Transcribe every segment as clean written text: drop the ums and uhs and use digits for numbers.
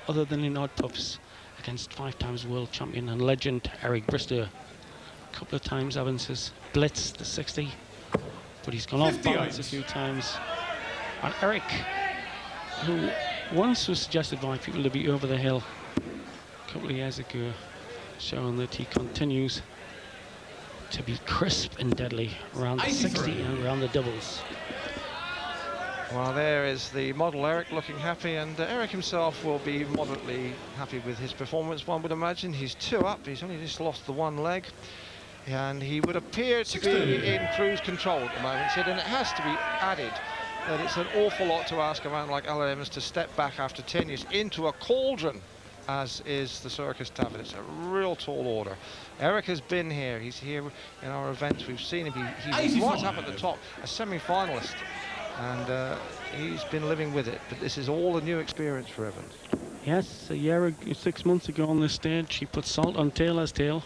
other than in odd puffs against 5 times world champion and legend Eric Bristow. A couple of times Evans has blitzed the 60, but he's gone off balance a few times. And Eric, who once was suggested by people to be over the hill a couple of years ago, showing that he continues to be crisp and deadly around the 60 and around the doubles. Well, there is the model Eric looking happy, and Eric himself will be moderately happy with his performance, one would imagine. He's 2 up, he's only just lost the 1 leg, and he would appear to be in cruise control at the moment, Sid, and it has to be added that it's an awful lot to ask a man like Alan Evans to step back after 10 years into a cauldron, as is the Circus Tavern. It's a real tall order. Eric has been here, he's here in our events, we've seen him, he was right up at the top, a semi-finalist. And he's been living with it, but this is all a new experience for Evans. Yes, 6 months ago on this stage, he put salt on Taylor's tail.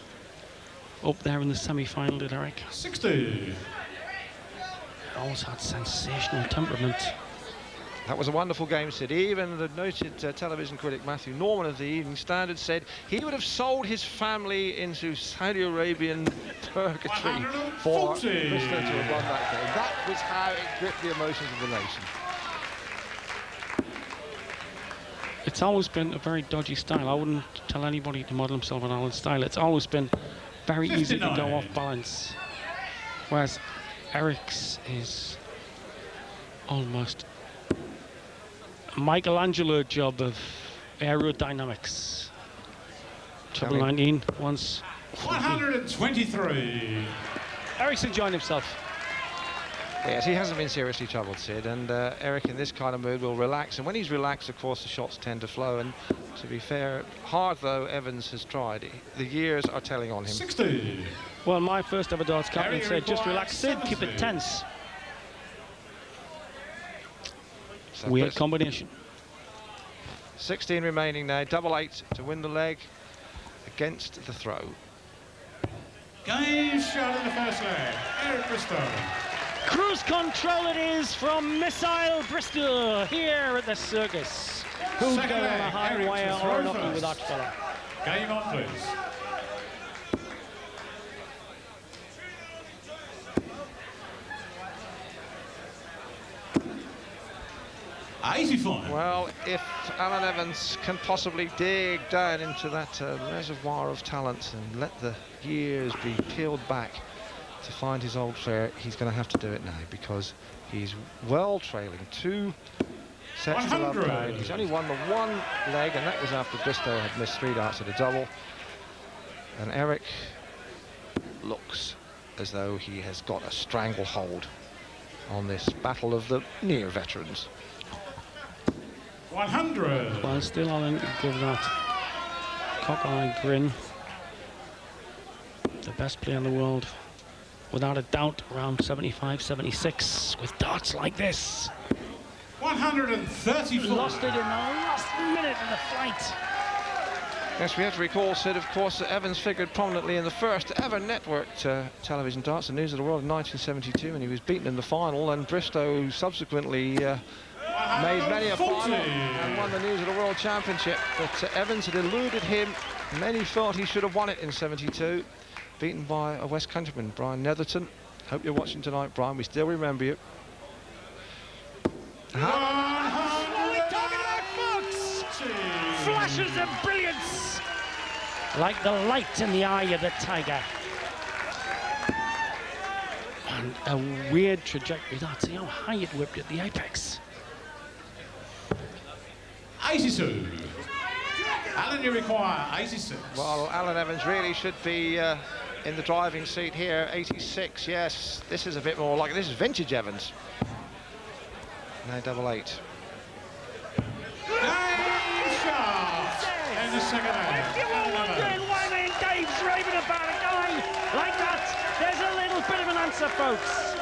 Up there in the semi-final, did Eric. 60. Always had sensational temperament. That was a wonderful game, Sid. Even the noted television critic Matthew Norman of the Evening Standard said he would have sold his family into Saudi Arabian purgatory for Bristow to have won that game. That was how it gripped the emotions of the nation. It's always been a very dodgy style. I wouldn't tell anybody to model himself on Alan's style. It's always been very 59. Easy to go off balance. Whereas Eric's is almost Michelangelo job of aerodynamics. Trouble 19 once. 123. Eric's enjoying himself. Yes, he hasn't been seriously troubled, Sid, and Eric in this kind of mood will relax, and when he's relaxed, of course, the shots tend to flow, and to be fair, hard though Evans has tried, the years are telling on him. 60. Well, my first ever darts captain said, just relax, Sid, keep it tense. Weird combination. 16 remaining now, double 8 to win the leg against the throw. Game shot in the first leg, Eric Bristow. Cruise control it is from Missile Bristow here at the circus. Who's going on a high wire or nothing with that fella? Game on, please. Well, if Alan Evans can possibly dig down into that reservoir of talent and let the years be peeled back to find his old flair, he's going to have to do it now, because he's well trailing 2 sets to love down. He's only won the 1 leg, and that was after Bristow had missed 3 darts at a double. And Eric looks as though he has got a stranglehold on this battle of the near veterans. 100. Well, still Alan give that cock-eyed grin. The best player in the world, without a doubt, around 75, 76, with darts like this. 134. Lost it in the last minute of the flight. Yes, we have to recall, Sid, of course, that Evans figured prominently in the first ever networked television darts, the News of the World in 1972, when he was beaten in the final, and Bristow subsequently made many a final and won the News of the World Championship. But Evans had eluded him. Many thought he should have won it in 72, beaten by a West Countryman, Brian Netherton. Hope you're watching tonight, Brian. We still remember you. Flashes of brilliance, like the light in the eye of the tiger. And a weird trajectory. That's how high it whipped at the apex. 82. Alan, you require 86. Well, Alan Evans really should be in the driving seat here. 86, yes. This is a bit more like, this is vintage Evans. Now double 8. In the second half. If you were wondering why me and Dave's raving about a guy like that, there's a little bit of an answer, folks.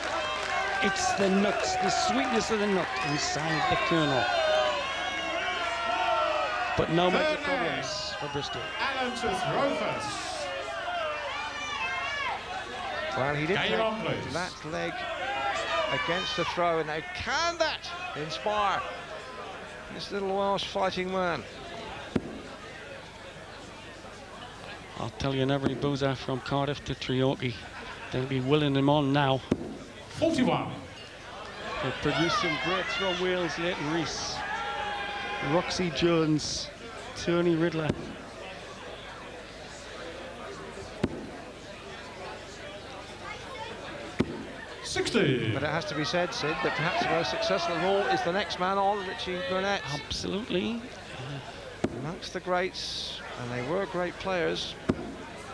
It's the nuts, the sweetness of the nut inside the kernel. But no major problems for Bristow. Alan to throw first. Well, he did take that leg against the throw, and now can that inspire this little Welsh fighting man? I'll tell you, every boozer from Cardiff to Treorchy, they'll be willing him on now. 41. They'll produce some greats from Wales, Leighton Rees, Roxy Jones, Tony Riddler. But it has to be said, Sid, that perhaps the most successful of all is the next man on, Richie Burnett. Absolutely. Amongst the greats, and they were great players,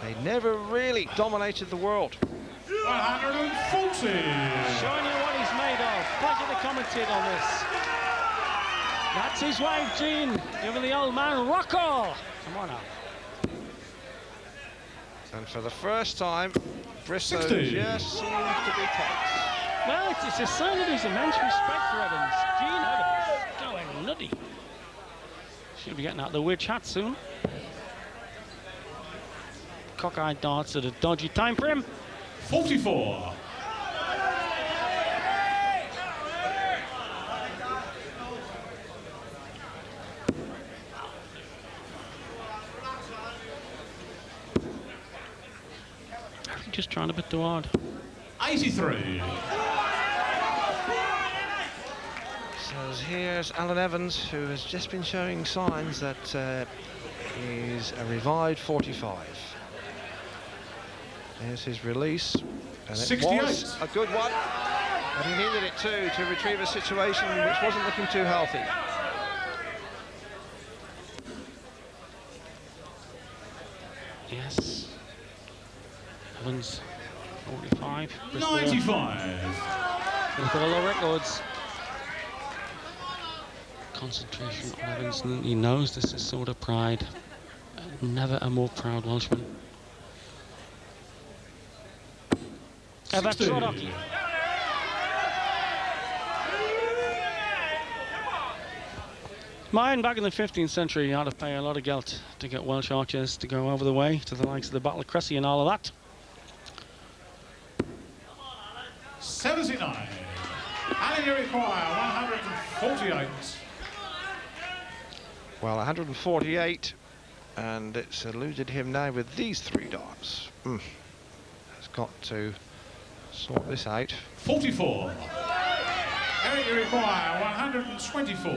they never really dominated the world. 140. Showing you what he's made of. Pleasure to commentate on this. That's his wife, Jean, giving the old man rock all. Come on now. And for the first time, Bristow 60. just seems to be tense. Well, it's a sign of his immense respect for Evans. Jean Evans going nutty. She'll be getting out the witch hat soon. Cockeyed darts at a dodgy time for him. 44. Just trying a bit too hard. 83. So here's Alan Evans, who has just been showing signs that he's a revived 45. There's his release, and it 68. was a good one, but he needed it too to retrieve a situation which wasn't looking too healthy. Yes. Evans, 45. 95. Look at all the records. Concentration on Evans. He knows this is sort of pride. Never a more proud Welshman. That's Treorchy. Mine back in the 15th century, you had to pay a lot of gelt to get Welsh archers to go over the way to the likes of the Battle of Cressy and all of that. 79. And you require 148. Well, 148, and it's eluded him now with these three darts. Has got to sort this out. 44. Eric, you require 124.